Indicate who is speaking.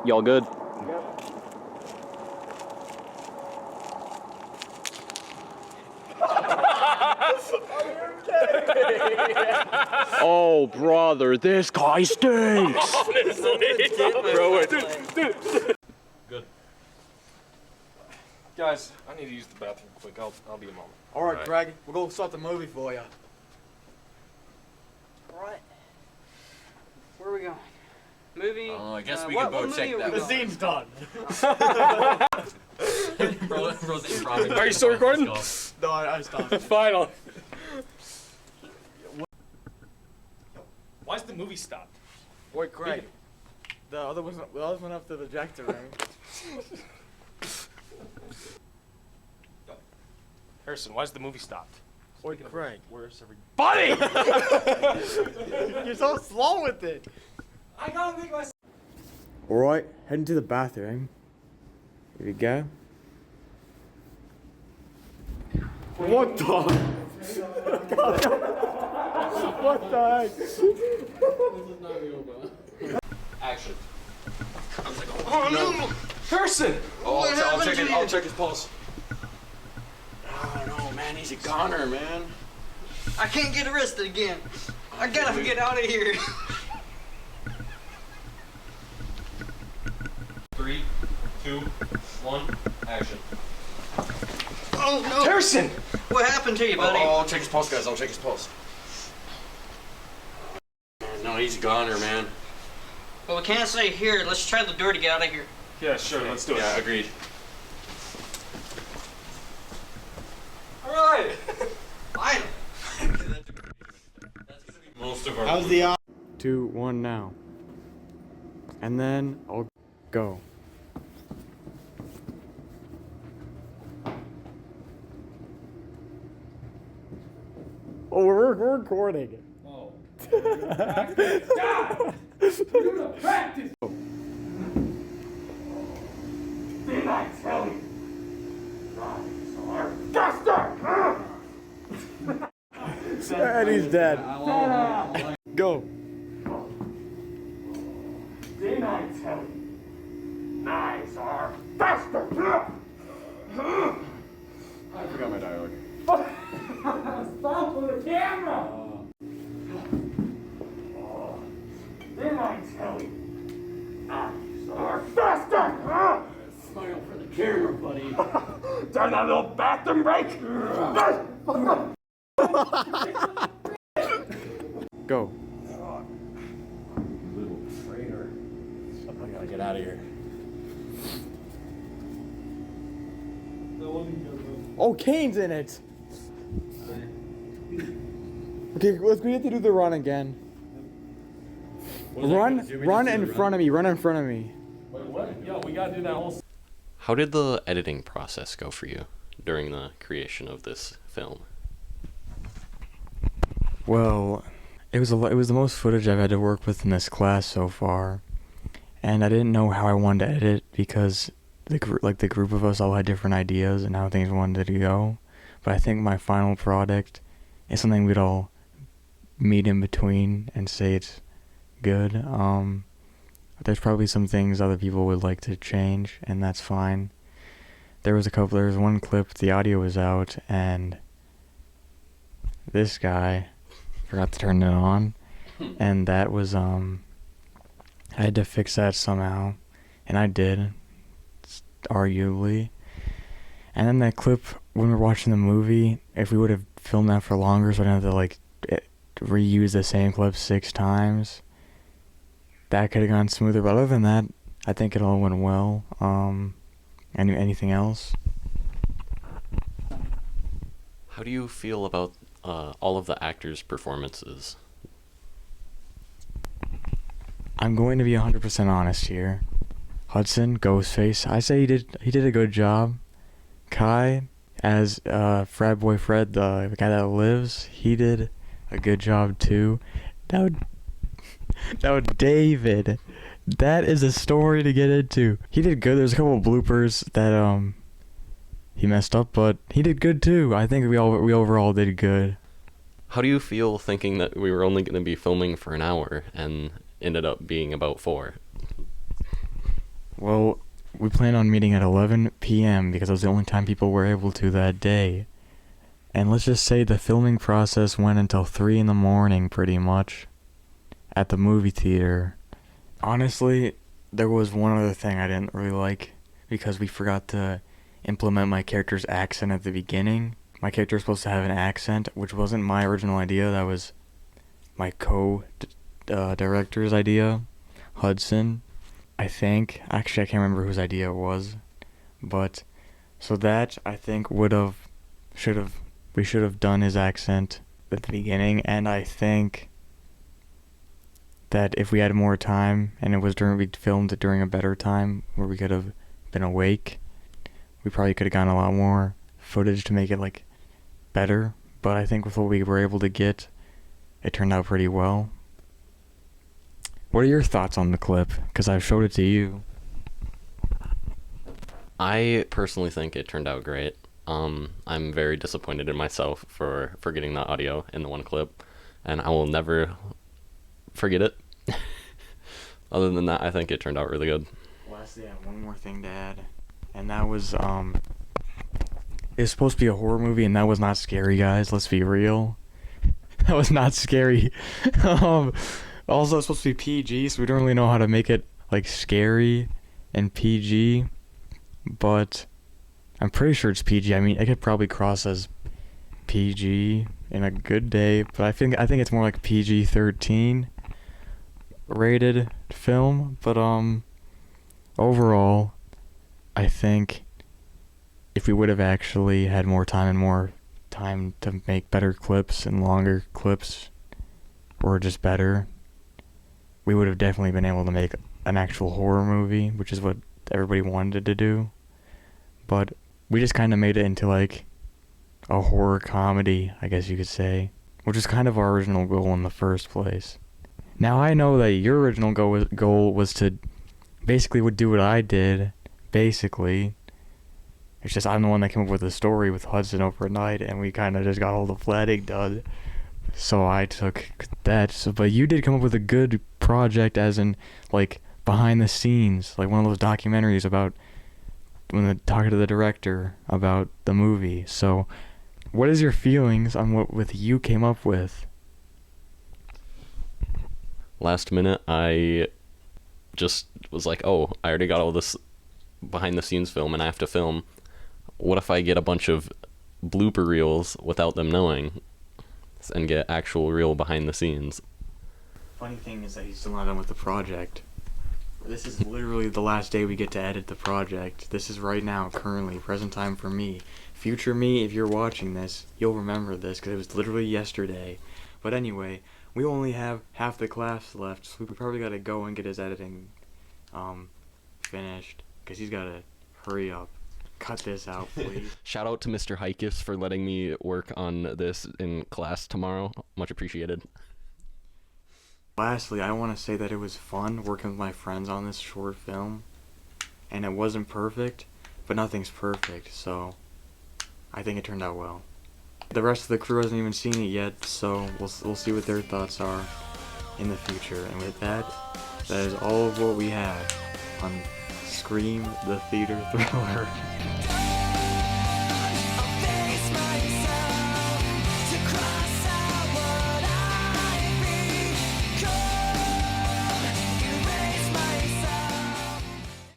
Speaker 1: Y'all good? Oh, brother, this guy stinks!
Speaker 2: Bro, dude. Good. Guys, I need to use the bathroom quick. I'll be a moment.
Speaker 3: All right, Greg, we'll go start the movie for you.
Speaker 4: All right. Where are we going? Movie?
Speaker 5: Oh, I guess we can both check that.
Speaker 3: The scene's done.
Speaker 2: Are you still recording?
Speaker 3: No, I stopped.
Speaker 2: Finally. Why's the movie stopped?
Speaker 3: Wait, Greg. The other went up to the ejector room.
Speaker 2: Harrison, why's the movie stopped?
Speaker 3: Wait, Craig.
Speaker 2: Where's everybody?
Speaker 3: You're so slow with it.
Speaker 2: I gotta make my.
Speaker 3: Alright, heading to the bathroom. Here we go. What the? What the heck?
Speaker 5: This is not real, bro. Action. I was like, oh no!
Speaker 2: Harrison!
Speaker 5: Oh, I'll check his pulse. Oh no, man, he's a goner, man.
Speaker 4: I can't get arrested again. I gotta get out of here.
Speaker 5: 3, 2, 1, action.
Speaker 4: Oh no!
Speaker 2: Harrison!
Speaker 4: What happened to you, buddy?
Speaker 5: Oh, I'll check his pulse, guys. I'll check his pulse. No, he's a goner, man.
Speaker 4: Well, we can't stay here. Let's try the door to get out of here.
Speaker 2: Yeah, sure, let's do it.
Speaker 5: Yeah, agreed.
Speaker 2: Alright!
Speaker 4: Finally.
Speaker 5: That's gonna be most of our.
Speaker 3: How's the 2, 1 now. And then I'll go. Oh, we're recording.
Speaker 2: Oh. God! We're gonna practice! Did I tell you?
Speaker 3: And he's dead. Go.
Speaker 2: Didn't I tell you? Knives are faster!
Speaker 5: I forgot my dialogue.
Speaker 2: Stop with the camera! Didn't I tell you? Knives are faster!
Speaker 5: Smile for the camera, buddy.
Speaker 2: Turn that little bathroom break!
Speaker 3: Go.
Speaker 5: Little traitor. I gotta get out of here.
Speaker 3: Oh, Kane's in it. Okay, we have to do the run again. Run in front of me. Run in front of me.
Speaker 2: Wait, what? Yo, we gotta do that whole.
Speaker 6: How did the editing process go for you during the creation of this film?
Speaker 3: Well, it was the most footage I've had to work with in this class so far, and I didn't know how I wanted to edit it because the group of us all had different ideas and how things wanted to go. But I think my final product is something we'd all meet in between and say it's good. There's probably some things other people would like to change, and that's fine. There was one clip, the audio was out, and this guy forgot to turn it on, and that was, I had to fix that somehow, and I did, arguably. And then that clip, when we were watching the movie, if we would have filmed that for longer, so I didn't have to, reuse the same clip 6 times, that could have gone smoother. But other than that, I think it all went well. Anything else?
Speaker 6: How do you feel about all of the actors' performances?
Speaker 3: I'm going to be 100% honest here. Hudson, Ghostface, I say he did a good job. Kai, as Frat Boy Fred, the guy that lives, he did a good job too. Now David, that is a story to get into. He did good. There's a couple of bloopers that he messed up, but he did good too. I think we overall did good.
Speaker 6: How do you feel thinking that we were only going to be filming for an hour and ended up being about 4?
Speaker 3: Well, we planned on meeting at 11 p.m. because it was the only time people were able to that day. And let's just say the filming process went until 3 in the morning, pretty much, at the movie theater. Honestly, there was one other thing I didn't really like, because we forgot to implement my character's accent at the beginning. My character was supposed to have an accent, which wasn't my original idea. That was my co-director's idea, Hudson, I think. Actually, I can't remember whose idea it was. But, so that, I think, we should have done his accent at the beginning. And I think that if we had more time, and we filmed it during a better time, where we could have been awake, we probably could have gotten a lot more footage to make it, like, better. But I think with what we were able to get, it turned out pretty well. What are your thoughts on the clip? Because I've showed it to you.
Speaker 6: I personally think it turned out great. I'm very disappointed in myself for getting that audio in the one clip, and I will never forget it. Other than that, I think it turned out really good.
Speaker 3: Lastly, I have one more thing to add, and that was, it's supposed to be a horror movie, and that was not scary, guys. Let's be real. That was not scary. Also, it's supposed to be PG, so we don't really know how to make it, like, scary and PG, but I'm pretty sure it's PG. I mean, it could probably cross as PG in a good day, but I think it's more like PG-13 rated film. But overall, I think if we would have actually had more time to make better clips and longer clips, or just better, we would have definitely been able to make an actual horror movie, which is what everybody wanted to do. But we just kind of made it into, like, a horror comedy, I guess you could say, which is kind of our original goal in the first place. Now, I know that your original goal was to basically would do what I did, basically. It's just I'm the one that came up with the story with Hudson overnight, and we kind of just got all the planning done. So I took that. But you did come up with a good project, as in, like, behind the scenes, like one of those documentaries about talking to the director about the movie. So, what is your feelings on what you came up with?
Speaker 6: Last minute, I just was like, oh, I already got all this behind the scenes film, and I have to film. What if I get a bunch of blooper reels without them knowing, and get actual real behind the scenes?
Speaker 3: Funny thing is that he's still not done with the project. This is literally the last day we get to edit the project. This is right now, currently, present time for me. Future me, if you're watching this, you'll remember this, because it was literally yesterday. But anyway, we only have half the class left, so we probably gotta go and get his editing finished, because he's gotta hurry up. Cut this out, please.
Speaker 6: Shout out to Mr. Hikis for letting me work on this in class tomorrow. Much appreciated.
Speaker 3: Lastly, I want to say that it was fun working with my friends on this short film, and it wasn't perfect, but nothing's perfect, so I think it turned out well. The rest of the crew hasn't even seen it yet, so we'll see what their thoughts are in the future. And with that, that is all of what we have on sCreaM the Theater Thriller.